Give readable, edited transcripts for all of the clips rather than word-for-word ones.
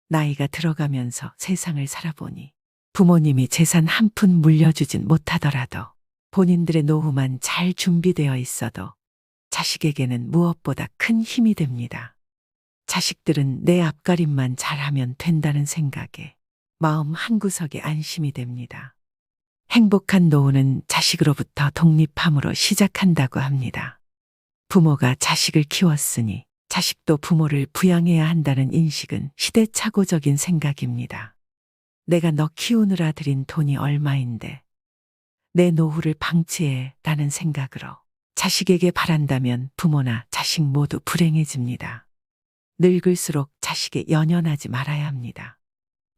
나이가 들어가면서 세상을 살아보니 부모님이 재산 한 푼 물려주진 못하더라도 본인들의 노후만 잘 준비되어 있어도 자식에게는 무엇보다 큰 힘이 됩니다. 자식들은 내 앞가림만 잘하면 된다는 생각에 마음 한구석에 안심이 됩니다. 행복한 노후는 자식으로부터 독립함으로 시작한다고 합니다. 부모가 자식을 키웠으니 자식도 부모를 부양해야 한다는 인식은 시대착오적인 생각입니다. 내가 너 키우느라 들인 돈이 얼마인데 내 노후를 방치해 라는 생각으로 자식에게 바란다면 부모나 자식 모두 불행해집니다. 늙을수록 자식에 연연하지 말아야 합니다.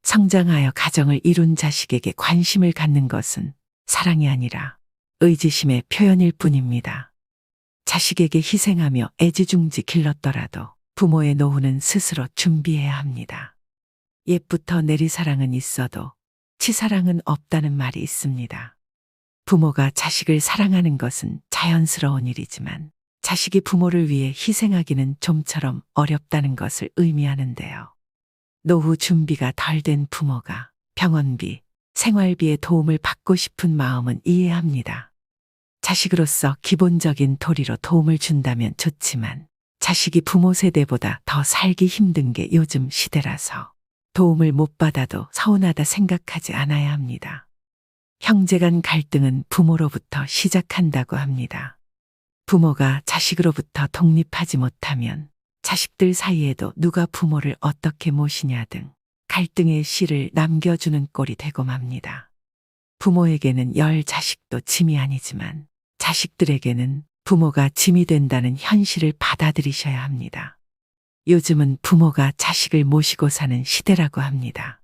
성장하여 가정을 이룬 자식에게 관심을 갖는 것은 사랑이 아니라 의지심의 표현일 뿐입니다. 자식에게 희생하며 애지중지 길렀더라도 부모의 노후는 스스로 준비해야 합니다. 옛부터 내리사랑은 있어도 치사랑은 없다는 말이 있습니다. 부모가 자식을 사랑하는 것은 자연스러운 일이지만 자식이 부모를 위해 희생하기는 좀처럼 어렵다는 것을 의미하는데요. 노후 준비가 덜 된 부모가 병원비, 생활비의 도움을 받고 싶은 마음은 이해합니다. 자식으로서 기본적인 도리로 도움을 준다면 좋지만 자식이 부모 세대보다 더 살기 힘든 게 요즘 시대라서 도움을 못 받아도 서운하다 생각하지 않아야 합니다. 형제 간 갈등은 부모로부터 시작한다고 합니다. 부모가 자식으로부터 독립하지 못하면 자식들 사이에도 누가 부모를 어떻게 모시냐 등 갈등의 씨를 남겨주는 꼴이 되고 맙니다. 부모에게는 열 자식도 짐이 아니지만 자식들에게는 부모가 짐이 된다는 현실을 받아들이셔야 합니다. 요즘은 부모가 자식을 모시고 사는 시대라고 합니다.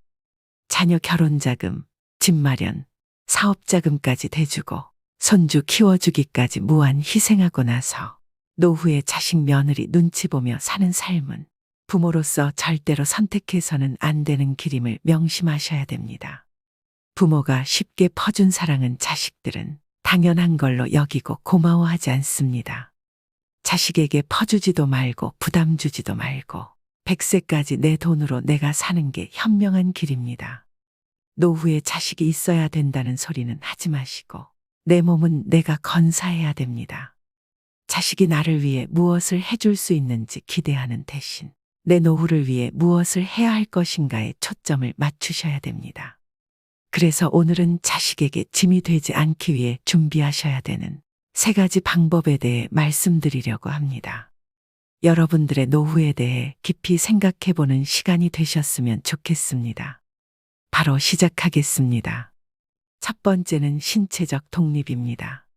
자녀 결혼자금, 집 마련, 사업자금까지 대주고 손주 키워주기까지 무한 희생하고 나서 노후에 자식 며느리 눈치 보며 사는 삶은 부모로서 절대로 선택해서는 안 되는 길임을 명심하셔야 됩니다. 부모가 쉽게 퍼준 사랑은 자식들은 당연한 걸로 여기고 고마워하지 않습니다. 자식에게 퍼주지도 말고 부담 주지도 말고 100세까지 내 돈으로 내가 사는 게 현명한 길입니다. 노후에 자식이 있어야 된다는 소리는 하지 마시고 내 몸은 내가 건사해야 됩니다. 자식이 나를 위해 무엇을 해줄 수 있는지 기대하는 대신 내 노후를 위해 무엇을 해야 할 것인가에 초점을 맞추셔야 됩니다. 그래서 오늘은 자식에게 짐이 되지 않기 위해 준비하셔야 되는 3가지 방법에 대해 말씀드리려고 합니다. 여러분들의 노후에 대해 깊이 생각해보는 시간이 되셨으면 좋겠습니다. 바로 시작하겠습니다. 첫 번째는 신체적 독립입니다.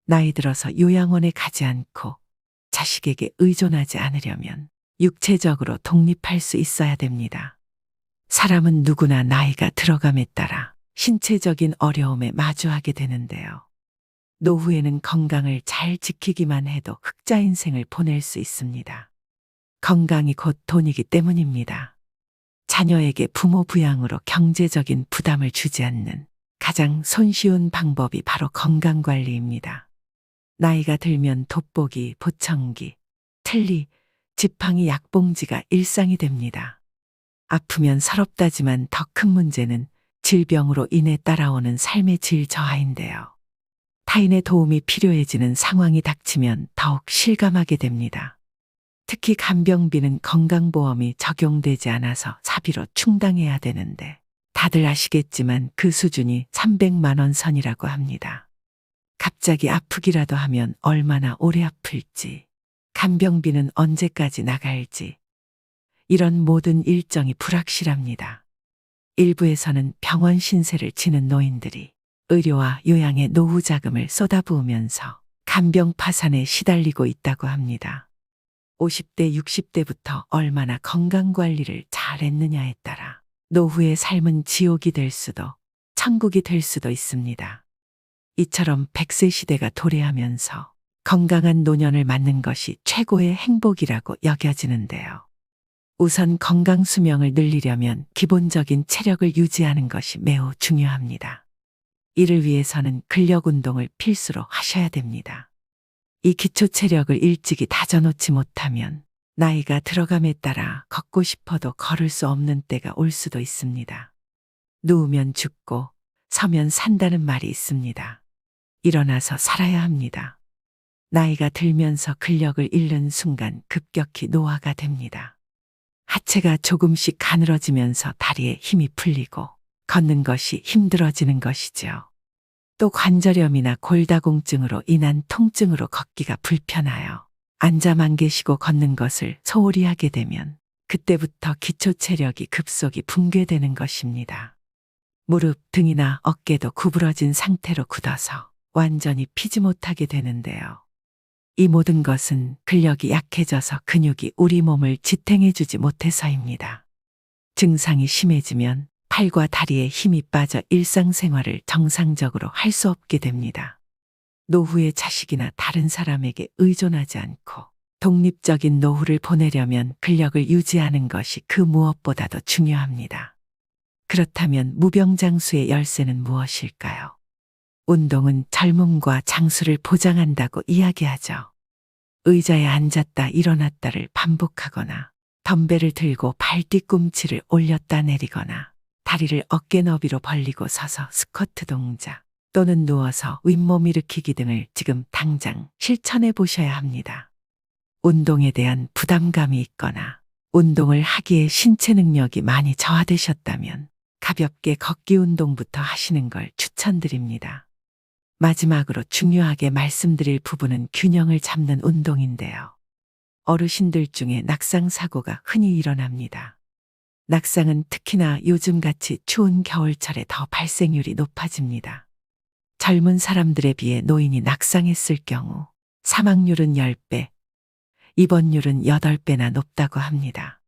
나이 들어서 요양원에 가지 않고 자식에게 의존하지 않으려면 육체적으로 독립할 수 있어야 됩니다. 사람은 누구나 나이가 들어감에 따라 신체적인 어려움에 마주하게 되는데요. 노후에는 건강을 잘 지키기만 해도 흑자 인생을 보낼 수 있습니다. 건강이 곧 돈이기 때문입니다. 자녀에게 부모 부양으로 경제적인 부담을 주지 않는 가장 손쉬운 방법이 바로 건강관리입니다. 나이가 들면 돋보기, 보청기, 틀니, 지팡이, 약봉지가 일상이 됩니다. 아프면 서럽다지만 더 큰 문제는 질병으로 인해 따라오는 삶의 질 저하인데요. 타인의 도움이 필요해지는 상황이 닥치면 더욱 실감하게 됩니다. 특히 간병비는 건강보험이 적용되지 않아서 사비로 충당해야 되는데 다들 아시겠지만 그 수준이 300만 원 선이라고 합니다. 갑자기 아프기라도 하면 얼마나 오래 아플지, 간병비는 언제까지 나갈지, 이런 모든 일정이 불확실합니다. 일부에서는 병원 신세를 지는 노인들이 의료와 요양에 노후 자금을 쏟아부으면서 간병 파산에 시달리고 있다고 합니다. 50대, 60대부터 얼마나 건강관리를 잘했느냐에 따라 노후의 삶은 지옥이 될 수도 천국이 될 수도 있습니다. 이처럼 100세 시대가 도래하면서 건강한 노년을 맞는 것이 최고의 행복이라고 여겨지는데요. 우선 건강 수명을 늘리려면 기본적인 체력을 유지하는 것이 매우 중요합니다. 이를 위해서는 근력 운동을 필수로 하셔야 됩니다. 이 기초 체력을 일찍이 다져놓지 못하면 나이가 들어감에 따라 걷고 싶어도 걸을 수 없는 때가 올 수도 있습니다. 누우면 죽고 서면 산다는 말이 있습니다. 일어나서 살아야 합니다. 나이가 들면서 근력을 잃는 순간 급격히 노화가 됩니다. 하체가 조금씩 가늘어지면서 다리에 힘이 풀리고 걷는 것이 힘들어지는 것이죠. 또 관절염이나 골다공증으로 인한 통증으로 걷기가 불편하여 앉아만 계시고 걷는 것을 소홀히 하게 되면 그때부터 기초 체력이 급속히 붕괴되는 것입니다. 무릎, 등이나 어깨도 구부러진 상태로 굳어서 완전히 피지 못하게 되는데요. 이 모든 것은 근력이 약해져서 근육이 우리 몸을 지탱해주지 못해서입니다. 증상이 심해지면 팔과 다리에 힘이 빠져 일상생활을 정상적으로 할 수 없게 됩니다. 노후에 자식이나 다른 사람에게 의존하지 않고 독립적인 노후를 보내려면 근력을 유지하는 것이 그 무엇보다도 중요합니다. 그렇다면 무병장수의 열쇠는 무엇일까요? 운동은 젊음과 장수를 보장한다고 이야기하죠. 의자에 앉았다 일어났다를 반복하거나 덤벨을 들고 발 뒤꿈치를 올렸다 내리거나 다리를 어깨 너비로 벌리고 서서 스쿼트 동작 또는 누워서 윗몸 일으키기 등을 지금 당장 실천해 보셔야 합니다. 운동에 대한 부담감이 있거나 운동을 하기에 신체 능력이 많이 저하되셨다면 가볍게 걷기 운동부터 하시는 걸 추천드립니다. 마지막으로 중요하게 말씀드릴 부분은 균형을 잡는 운동인데요. 어르신들 중에 낙상 사고가 흔히 일어납니다. 낙상은 특히나 요즘같이 추운 겨울철에 더 발생률이 높아집니다. 젊은 사람들에 비해 노인이 낙상했을 경우 사망률은 10배, 입원율은 8배나 높다고 합니다.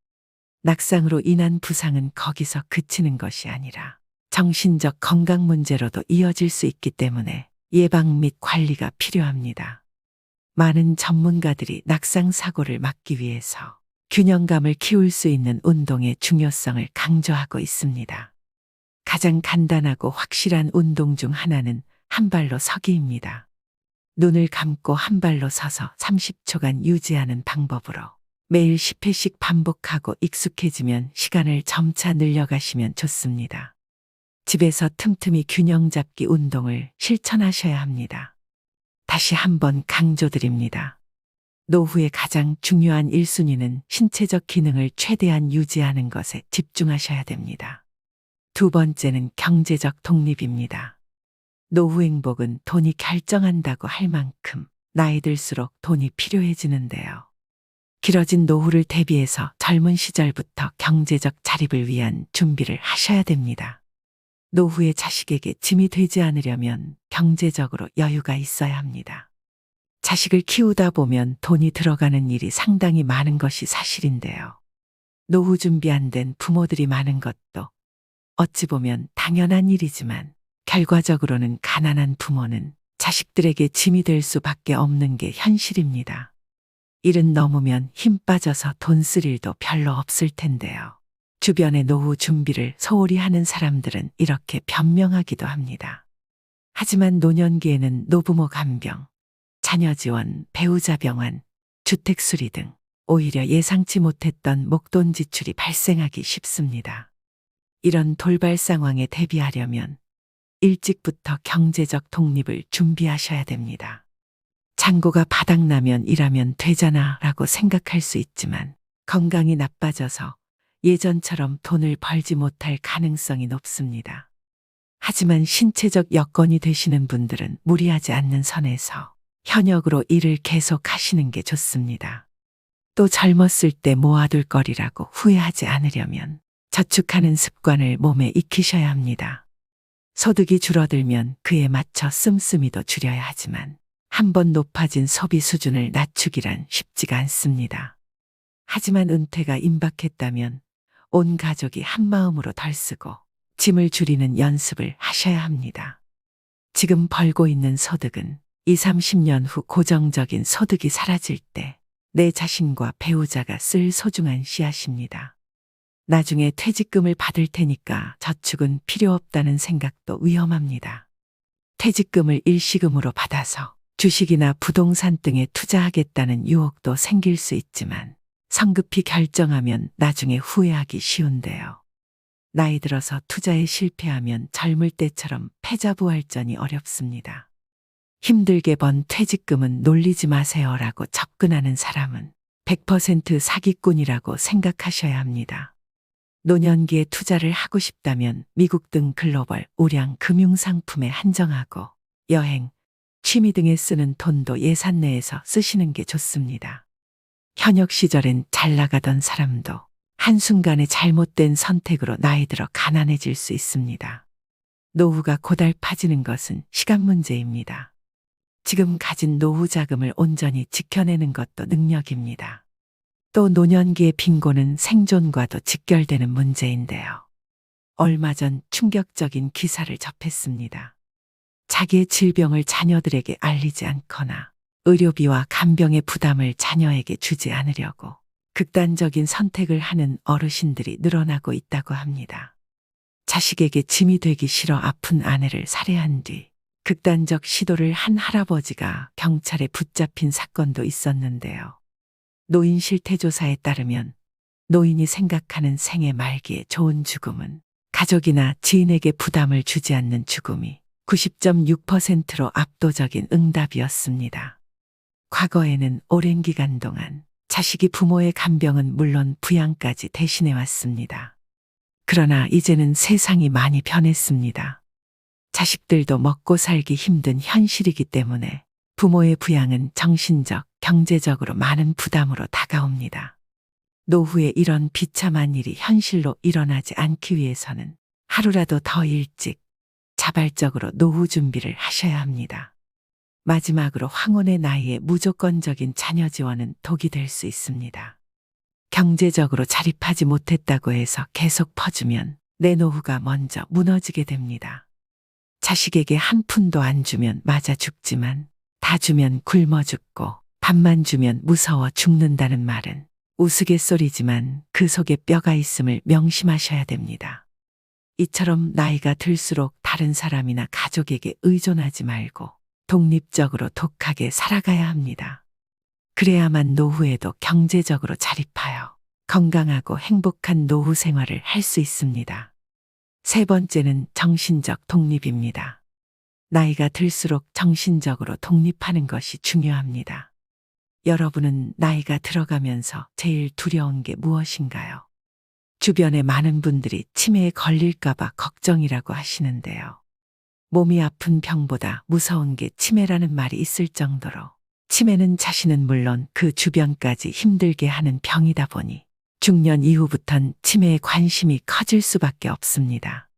낙상으로 인한 부상은 거기서 그치는 것이 아니라 정신적 건강 문제로도 이어질 수 있기 때문에 예방 및 관리가 필요합니다. 많은 전문가들이 낙상 사고를 막기 위해서 균형감을 키울 수 있는 운동의 중요성을 강조하고 있습니다. 가장 간단하고 확실한 운동 중 하나는 한 발로 서기입니다. 눈을 감고 한 발로 서서 30초간 유지하는 방법으로 매일 10회씩 반복하고 익숙해지면 시간을 점차 늘려가시면 좋습니다. 집에서 틈틈이 균형 잡기 운동을 실천하셔야 합니다. 다시 한번 강조드립니다. 노후의 가장 중요한 1순위는 신체적 기능을 최대한 유지하는 것에 집중하셔야 됩니다. 두 번째는 경제적 독립입니다. 노후 행복은 돈이 결정한다고 할 만큼 나이 들수록 돈이 필요해지는데요. 길어진 노후를 대비해서 젊은 시절부터 경제적 자립을 위한 준비를 하셔야 됩니다. 노후의 자식에게 짐이 되지 않으려면 경제적으로 여유가 있어야 합니다. 자식을 키우다 보면 돈이 들어가는 일이 상당히 많은 것이 사실인데요. 노후 준비 안 된 부모들이 많은 것도 어찌 보면 당연한 일이지만 결과적으로는 가난한 부모는 자식들에게 짐이 될 수밖에 없는 게 현실입니다. 일은 넘으면 힘 빠져서 돈 쓸 일도 별로 없을 텐데요. 주변의 노후 준비를 소홀히 하는 사람들은 이렇게 변명하기도 합니다. 하지만 노년기에는 노부모 간병, 자녀 지원, 배우자 병환, 주택 수리 등 오히려 예상치 못했던 목돈 지출이 발생하기 쉽습니다. 이런 돌발 상황에 대비하려면 일찍부터 경제적 독립을 준비하셔야 됩니다. 잔고가 바닥나면 일하면 되잖아 라고 생각할 수 있지만 건강이 나빠져서 예전처럼 돈을 벌지 못할 가능성이 높습니다. 하지만 신체적 여건이 되시는 분들은 무리하지 않는 선에서 현역으로 일을 계속 하시는 게 좋습니다. 또 젊었을 때 모아둘 거리라고 후회하지 않으려면 저축하는 습관을 몸에 익히셔야 합니다. 소득이 줄어들면 그에 맞춰 씀씀이도 줄여야 하지만 한번 높아진 소비 수준을 낮추기란 쉽지가 않습니다. 하지만 은퇴가 임박했다면 온 가족이 한마음으로 덜 쓰고 짐을 줄이는 연습을 하셔야 합니다. 지금 벌고 있는 소득은 20, 30년 후 고정적인 소득이 사라질 때 내 자신과 배우자가 쓸 소중한 씨앗입니다. 나중에 퇴직금을 받을 테니까 저축은 필요 없다는 생각도 위험합니다. 퇴직금을 일시금으로 받아서 주식이나 부동산 등에 투자하겠다는 유혹도 생길 수 있지만 성급히 결정하면 나중에 후회하기 쉬운데요. 나이 들어서 투자에 실패하면 젊을 때처럼 패자부활전이 어렵습니다. 힘들게 번 퇴직금은 놀리지 마세요라고 접근하는 사람은 100% 사기꾼이라고 생각하셔야 합니다. 노년기에 투자를 하고 싶다면 미국 등 글로벌 우량 금융상품에 한정하고 여행, 취미 등에 쓰는 돈도 예산 내에서 쓰시는 게 좋습니다. 현역 시절엔 잘 나가던 사람도 한순간에 잘못된 선택으로 나이 들어 가난해질 수 있습니다. 노후가 고달파지는 것은 시간 문제입니다. 지금 가진 노후 자금을 온전히 지켜내는 것도 능력입니다. 또 노년기의 빈곤은 생존과도 직결되는 문제인데요. 얼마 전 충격적인 기사를 접했습니다. 자기의 질병을 자녀들에게 알리지 않거나 의료비와 간병의 부담을 자녀에게 주지 않으려고 극단적인 선택을 하는 어르신들이 늘어나고 있다고 합니다. 자식에게 짐이 되기 싫어 아픈 아내를 살해한 뒤 극단적 시도를 한 할아버지가 경찰에 붙잡힌 사건도 있었는데요. 노인 실태조사에 따르면 노인이 생각하는 생애 말기의 좋은 죽음은 가족이나 지인에게 부담을 주지 않는 죽음이 90.6%로 압도적인 응답이었습니다. 과거에는 오랜 기간 동안 자식이 부모의 간병은 물론 부양까지 대신해 왔습니다. 그러나 이제는 세상이 많이 변했습니다. 자식들도 먹고 살기 힘든 현실이기 때문에 부모의 부양은 정신적, 경제적으로 많은 부담으로 다가옵니다. 노후에 이런 비참한 일이 현실로 일어나지 않기 위해서는 하루라도 더 일찍 자발적으로 노후 준비를 하셔야 합니다. 마지막으로 황혼의 나이에 무조건적인 자녀 지원은 독이 될 수 있습니다. 경제적으로 자립하지 못했다고 해서 계속 퍼주면 내 노후가 먼저 무너지게 됩니다. 자식에게 한 푼도 안 주면 맞아 죽지만 다 주면 굶어 죽고 밥만 주면 무서워 죽는다는 말은 우스갯소리지만 그 속에 뼈가 있음을 명심하셔야 됩니다. 이처럼 나이가 들수록 다른 사람이나 가족에게 의존하지 말고 독립적으로 독하게 살아가야 합니다. 그래야만 노후에도 경제적으로 자립하여 건강하고 행복한 노후 생활을 할 수 있습니다. 세 번째는 정신적 독립입니다. 나이가 들수록 정신적으로 독립하는 것이 중요합니다. 여러분은 나이가 들어가면서 제일 두려운 게 무엇인가요? 주변에 많은 분들이 치매에 걸릴까봐 걱정이라고 하시는데요. 몸이 아픈 병보다 무서운 게 치매라는 말이 있을 정도로 치매는 자신은 물론 그 주변까지 힘들게 하는 병이다 보니 중년 이후부턴 치매에 관심이 커질 수밖에 없습니다.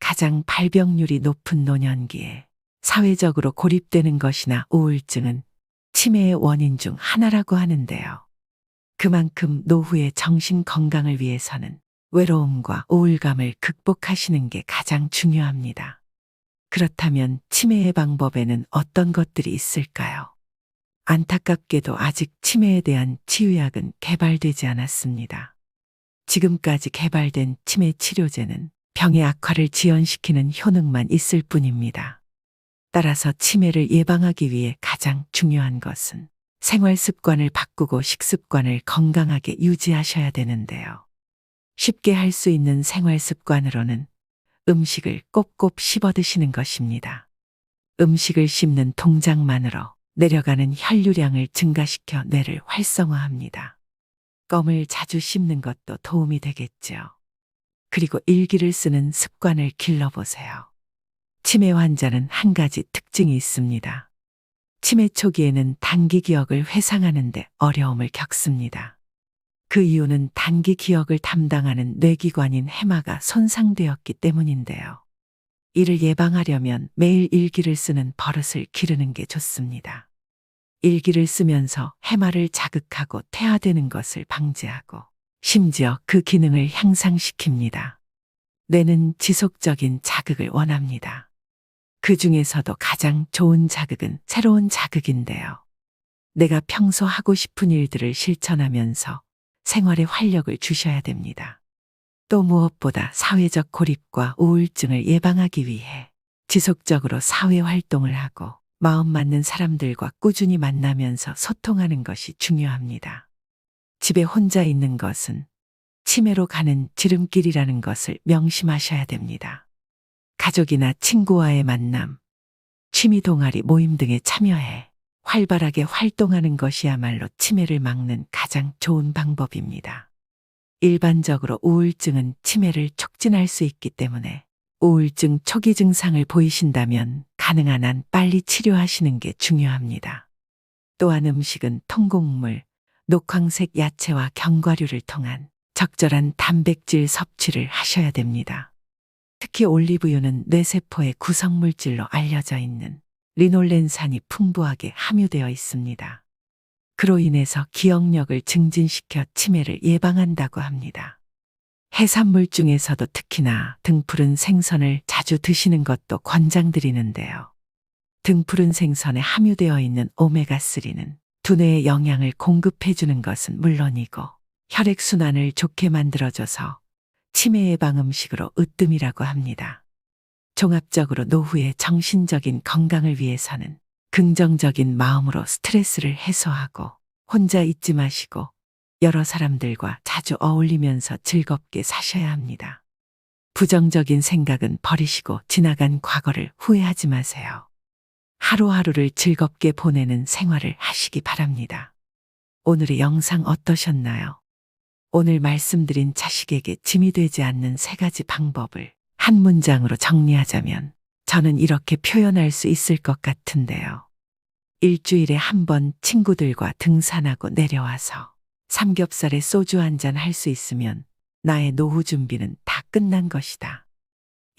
가장 발병률이 높은 노년기에 사회적으로 고립되는 것이나 우울증은 치매의 원인 중 하나라고 하는데요. 그만큼 노후의 정신 건강을 위해서는 외로움과 우울감을 극복하시는 게 가장 중요합니다. 그렇다면 치매의 방법에는 어떤 것들이 있을까요? 안타깝게도 아직 치매에 대한 치유약은 개발되지 않았습니다. 지금까지 개발된 치매 치료제는 병의 악화를 지연시키는 효능만 있을 뿐입니다. 따라서 치매를 예방하기 위해 가장 중요한 것은 생활 습관을 바꾸고 식습관을 건강하게 유지하셔야 되는데요. 쉽게 할 수 있는 생활 습관으로는 음식을 꼭꼭 씹어 드시는 것입니다. 음식을 씹는 동작만으로 내려가는 혈류량을 증가시켜 뇌를 활성화합니다. 껌을 자주 씹는 것도 도움이 되겠죠. 그리고 일기를 쓰는 습관을 길러보세요. 치매 환자는 한 가지 특징이 있습니다. 치매 초기에는 단기 기억을 회상하는 데 어려움을 겪습니다. 그 이유는 단기 기억을 담당하는 뇌기관인 해마가 손상되었기 때문인데요. 이를 예방하려면 매일 일기를 쓰는 버릇을 기르는 게 좋습니다. 일기를 쓰면서 해마를 자극하고 퇴화되는 것을 방지하고 심지어 그 기능을 향상시킵니다. 뇌는 지속적인 자극을 원합니다. 그 중에서도 가장 좋은 자극은 새로운 자극인데요. 내가 평소 하고 싶은 일들을 실천하면서 생활에 활력을 주셔야 됩니다. 또 무엇보다 사회적 고립과 우울증을 예방하기 위해 지속적으로 사회 활동을 하고 마음 맞는 사람들과 꾸준히 만나면서 소통하는 것이 중요합니다. 집에 혼자 있는 것은 치매로 가는 지름길이라는 것을 명심하셔야 됩니다. 가족이나 친구와의 만남, 취미 동아리 모임 등에 참여해 활발하게 활동하는 것이야말로 치매를 막는 가장 좋은 방법입니다. 일반적으로 우울증은 치매를 촉진할 수 있기 때문에 우울증 초기 증상을 보이신다면 가능한 한 빨리 치료하시는 게 중요합니다. 또한 음식은 통곡물, 녹황색 야채와 견과류를 통한 적절한 단백질 섭취를 하셔야 됩니다. 특히 올리브유는 뇌세포의 구성물질로 알려져 있는 리놀렌산이 풍부하게 함유되어 있습니다. 그로 인해서 기억력을 증진시켜 치매를 예방한다고 합니다. 해산물 중에서도 특히나 등푸른 생선을 자주 드시는 것도 권장드리는데요. 등푸른 생선에 함유되어 있는 오메가3는 두뇌에 영양을 공급해주는 것은 물론이고 혈액순환을 좋게 만들어줘서 치매 예방 음식으로 으뜸이라고 합니다. 종합적으로 노후의 정신적인 건강을 위해서는 긍정적인 마음으로 스트레스를 해소하고 혼자 있지 마시고 여러 사람들과 자주 어울리면서 즐겁게 사셔야 합니다. 부정적인 생각은 버리시고 지나간 과거를 후회하지 마세요. 하루하루를 즐겁게 보내는 생활을 하시기 바랍니다. 오늘의 영상 어떠셨나요? 오늘 말씀드린 자식에게 짐이 되지 않는 3가지 방법을 한 문장으로 정리하자면 저는 이렇게 표현할 수 있을 것 같은데요. 일주일에 한 번 친구들과 등산하고 내려와서 삼겹살에 소주 한잔 할 수 있으면 나의 노후 준비는 다 끝난 것이다.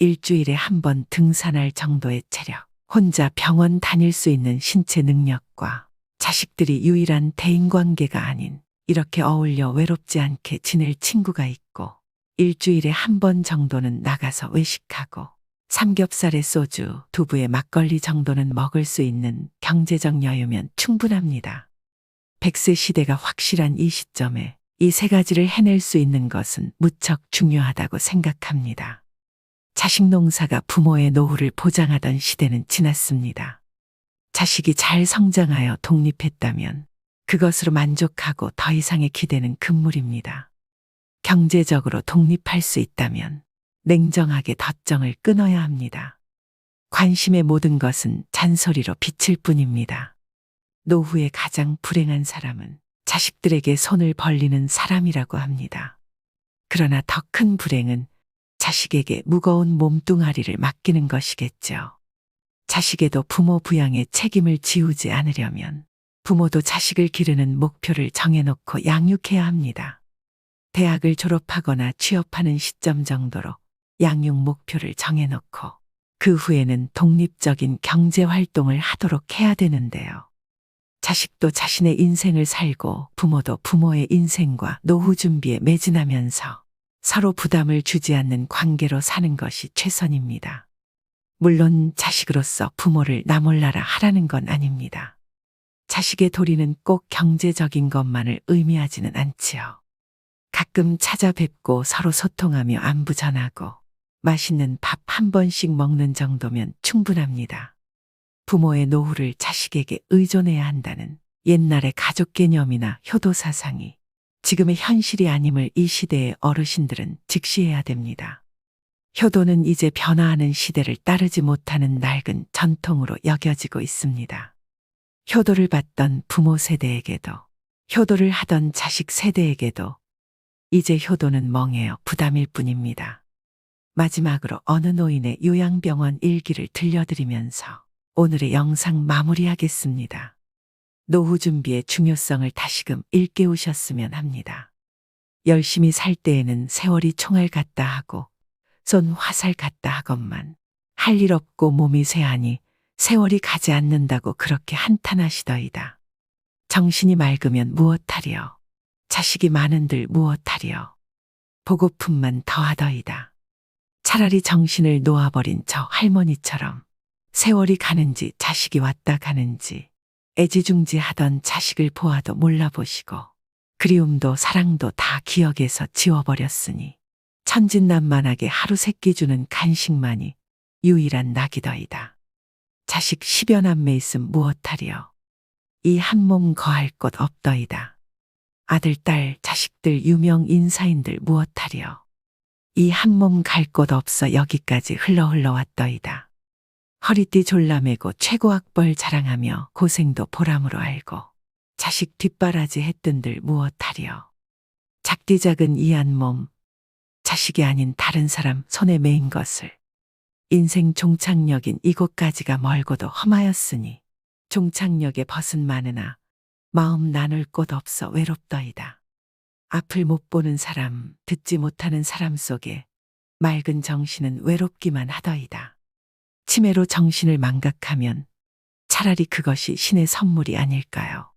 일주일에 한 번 등산할 정도의 체력, 혼자 병원 다닐 수 있는 신체 능력과 자식들이 유일한 대인관계가 아닌 이렇게 어울려 외롭지 않게 지낼 친구가 있고 일주일에 한 번 정도는 나가서 외식하고 삼겹살에 소주, 두부에 막걸리 정도는 먹을 수 있는 경제적 여유면 충분합니다. 100세 시대가 확실한 이 시점에 이 3가지를 해낼 수 있는 것은 무척 중요하다고 생각합니다. 자식 농사가 부모의 노후를 보장하던 시대는 지났습니다. 자식이 잘 성장하여 독립했다면 그것으로 만족하고 더 이상의 기대는 금물입니다. 경제적으로 독립할 수 있다면 냉정하게 덧정을 끊어야 합니다. 관심의 모든 것은 잔소리로 비칠 뿐입니다. 노후에 가장 불행한 사람은 자식들에게 손을 벌리는 사람이라고 합니다. 그러나 더 큰 불행은 자식에게 무거운 몸뚱아리를 맡기는 것이겠죠. 자식에도 부모 부양의 책임을 지우지 않으려면 부모도 자식을 기르는 목표를 정해놓고 양육해야 합니다. 대학을 졸업하거나 취업하는 시점 정도로 양육 목표를 정해놓고 그 후에는 독립적인 경제 활동을 하도록 해야 되는데요. 자식도 자신의 인생을 살고 부모도 부모의 인생과 노후 준비에 매진하면서 서로 부담을 주지 않는 관계로 사는 것이 최선입니다. 물론 자식으로서 부모를 나몰라라 하라는 건 아닙니다. 자식의 도리는 꼭 경제적인 것만을 의미하지는 않지요. 가끔 찾아뵙고 서로 소통하며 안부 전하고 맛있는 밥 한 번씩 먹는 정도면 충분합니다. 부모의 노후를 자식에게 의존해야 한다는 옛날의 가족 개념이나 효도 사상이 지금의 현실이 아님을 이 시대의 어르신들은 직시해야 됩니다. 효도는 이제 변화하는 시대를 따르지 못하는 낡은 전통으로 여겨지고 있습니다. 효도를 받던 부모 세대에게도 효도를 하던 자식 세대에게도 이제 효도는 멍해요 부담일 뿐입니다. 마지막으로 어느 노인의 요양병원 일기를 들려드리면서 오늘의 영상 마무리하겠습니다. 노후 준비의 중요성을 다시금 일깨우셨으면 합니다. 열심히 살 때에는 세월이 총알 같다 하고 쏜 화살 같다 하건만 할 일 없고 몸이 쇠하니 세월이 가지 않는다고 그렇게 한탄하시더이다. 정신이 맑으면 무엇하리요. 자식이 많은들 무엇하리요. 보고품만 더하더이다. 차라리 정신을 놓아버린 저 할머니처럼 세월이 가는지 자식이 왔다 가는지 애지중지하던 자식을 보아도 몰라보시고 그리움도 사랑도 다 기억에서 지워버렸으니 천진난만하게 하루 세끼 주는 간식만이 유일한 낙이더이다. 자식 10여 남매 있음 무엇하리요. 이 한 몸 거할 곳 없더이다. 아들, 딸, 자식들, 유명 인사인들 무엇하리요. 이 한 몸 갈 곳 없어 여기까지 흘러 왔더이다. 허리띠 졸라매고 최고 학벌 자랑하며 고생도 보람으로 알고 자식 뒷바라지 했던들 무엇하리요. 작디 작은 이 한 몸, 자식이 아닌 다른 사람 손에 매인 것을 인생 종착역인 이곳까지가 멀고도 험하였으니 종착역에 벗은 많으나 마음 나눌 곳 없어 외롭더이다. 앞을 못 보는 사람, 듣지 못하는 사람 속에 맑은 정신은 외롭기만 하더이다. 치매로 정신을 망각하면 차라리 그것이 신의 선물이 아닐까요?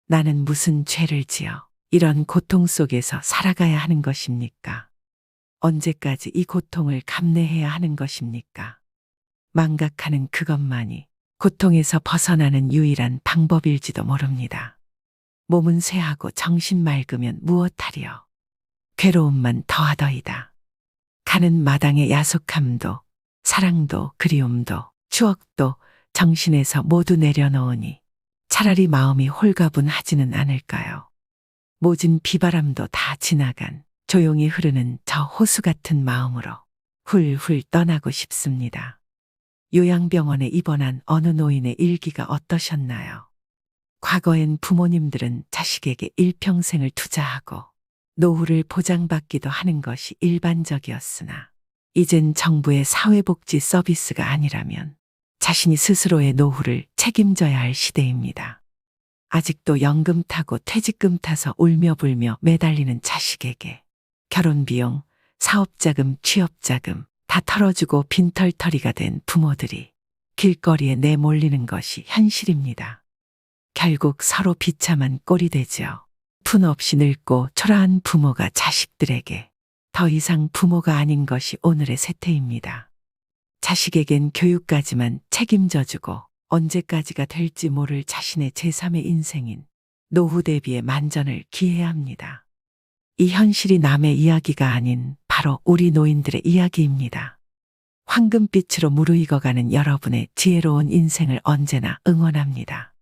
나는 무슨 죄를 지어 이런 고통 속에서 살아가야 하는 것입니까? 언제까지 이 고통을 감내해야 하는 것입니까? 망각하는 그것만이 고통에서 벗어나는 유일한 방법일지도 모릅니다. 몸은 쇠하고 정신 맑으면 무엇하리요. 괴로움만 더하더이다. 가는 마당의 야속함도 사랑도 그리움도 추억도 정신에서 모두 내려놓으니 차라리 마음이 홀가분하지는 않을까요? 모진 비바람도 다 지나간 조용히 흐르는 저 호수 같은 마음으로 훌훌 떠나고 싶습니다. 요양병원에 입원한 어느 노인의 일기가 어떠셨나요? 과거엔 부모님들은 자식에게 일평생을 투자하고 노후를 보장받기도 하는 것이 일반적이었으나 이젠 정부의 사회복지 서비스가 아니라면 자신이 스스로의 노후를 책임져야 할 시대입니다. 아직도 연금 타고 퇴직금 타서 울며 불며 매달리는 자식에게 결혼비용, 사업자금, 취업자금 다 털어주고 빈털터리가 된 부모들이 길거리에 내몰리는 것이 현실입니다. 결국 서로 비참한 꼴이 되죠. 푼 없이 늙고 초라한 부모가 자식들에게 더 이상 부모가 아닌 것이 오늘의 세태입니다. 자식에겐 교육까지만 책임져주고 언제까지가 될지 모를 자신의 제3의 인생인 노후 대비의 만전을 기해야 합니다. 이 현실이 남의 이야기가 아닌 바로 우리 노인들의 이야기입니다. 황금빛으로 무르익어가는 여러분의 지혜로운 인생을 언제나 응원합니다.